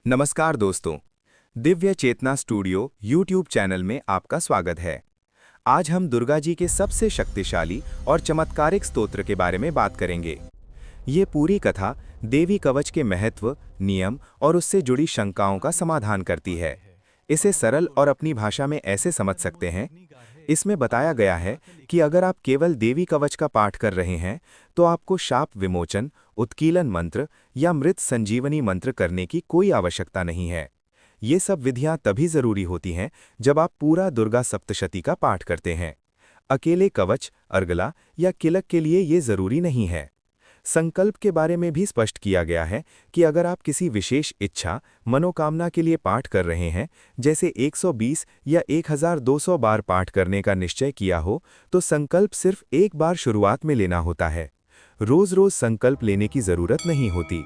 नमस्कार दोस्तों, दिव्य चेतना studio YouTube channel में आपका स्वागत है। आज हम दुर्गा जी के सबसे शक्तिशाली और चमत्कारिक स्तोत्र के बारे में बात करेंगे। ये पूरी कथा देवी कवच के महत्व, नियम और उससे जुड़ी शंकाओं का समाधान करती है। इसे सरल और अपनी भाषा में ऐसे समझ सकते हैं। इसमें बताया गया है कि अगर आप केवल देवी कवच का पाठ कर रहे हैं तो आपको शाप विमोचन, उत्कीलन मंत्र या मृत संजीवनी मंत्र करने की कोई आवश्यकता नहीं है। ये सब विधियां तभी जरूरी होती हैं जब आप पूरा दुर्गा सप्तशती का पाठ करते हैं। अकेले कवच, अर्गला या किलक के लिए ये जरूरी नहीं है। संकल्प के बारे में भी स्पष्ट किया गया है कि अगर आप किसी विशेष इच्छा, मनोकामना के लिए पाठ कर रहे हैं, जैसे 120 या 1200 बार पाठ करने का निश्चय किया हो, तो संकल्प सिर्फ एक बार शुरुआत में लेना होता है। रोज-रोज संकल्प लेने की जरूरत नहीं होती।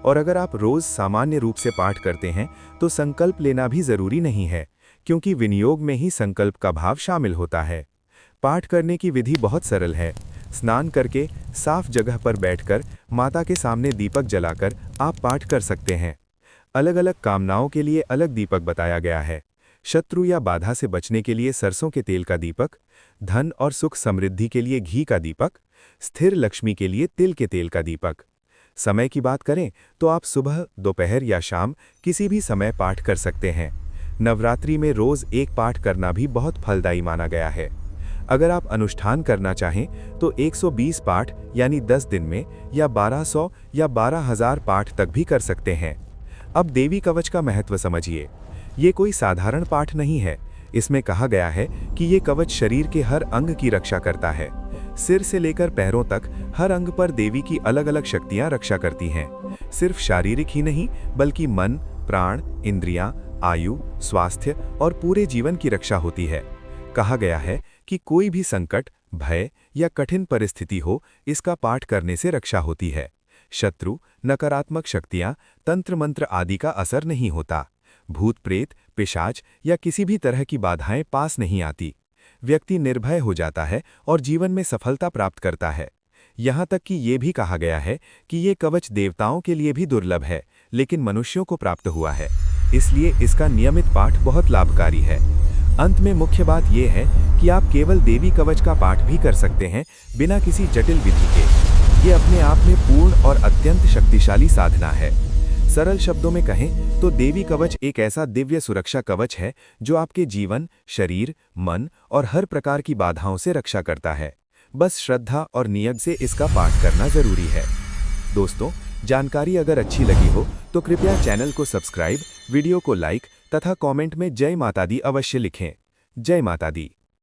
और अगर आप रोज सामान्य रूप से पाठ करते हैं, तो संकल्प लेना भी जरूरी नहीं है, क्योंकि विनियोग में ही संकल्प का भाव शामिल होता है। पाठ करने की विधि बहुत सरल है। स्नान करके साफ जगह पर बैठकर माता के सामने दीपक जलाकर आप पाठ कर सकते हैं। अलग अलग कामनाओं के लिए अलग दीपक बताया गया है। शत्रु या बाधा से बचने के लिए सरसों के तेल का दीपक, धन और सुख समृद्धि के लिए घी का दीपक, स्थिर लक्ष्मी के लिए तिल के तेल का दीपक। समय की बात करें तो आप सुबह, दोपहर या शाम किसी भी समय पाठ कर सकते हैं। नवरात्रि में रोज एक पाठ करना भी बहुत फलदायी माना गया है। अगर आप अनुष्ठान करना चाहें तो 120 पाठ यानी 10 दिन में, या 1200 या 12,000 पाठ तक भी कर सकते हैं। अब देवी कवच का महत्व समझिए। ये कोई साधारण पाठ नहीं है। इसमें कहा गया है कि ये कवच शरीर के हर अंग की रक्षा करता है। सिर से लेकर पैरों तक हर अंग पर देवी की अलग अलग शक्तियां रक्षा करती हैं। सिर्फ शारीरिक ही नहीं, बल्कि मन, प्राण, इंद्रियां, आयु, स्वास्थ्य और पूरे जीवन की रक्षा होती है। कहा गया है कि कोई भी संकट, भय या कठिन परिस्थिति हो, इसका पाठ करने से रक्षा होती है। शत्रु, नकारात्मक शक्तियां, तंत्र मंत्र आदि का असर नहीं होता। भूत प्रेत, पिशाच या किसी भी तरह की बाधाएं पास नहीं आती। व्यक्ति निर्भय हो जाता है और जीवन में सफलता प्राप्त करता है। यहाँ तक कि ये भी कहा गया है कि ये कवच देवताओं के लिए भी दुर्लभ है, लेकिन मनुष्यों को प्राप्त हुआ है। इसलिए इसका नियमित पाठ बहुत लाभकारी है। अंत में मुख्य बात यह है कि आप केवल देवी कवच का पाठ भी कर सकते हैं, बिना किसी जटिल विधि के। ये अपने आप में पूर्ण और अत्यंत शक्तिशाली साधना है। सरल शब्दों में कहें तो देवी कवच एक ऐसा दिव्य सुरक्षा कवच है जो आपके जीवन, शरीर, मन और हर प्रकार की बाधाओं से रक्षा करता है। बस श्रद्धा और नियम से इसका पाठ करना जरूरी है। दोस्तों, जानकारी अगर अच्छी लगी हो तो कृपया चैनल को सब्सक्राइब, वीडियो को लाइक तथा कमेंट में जय माता दी अवश्य लिखें। जय माता दी।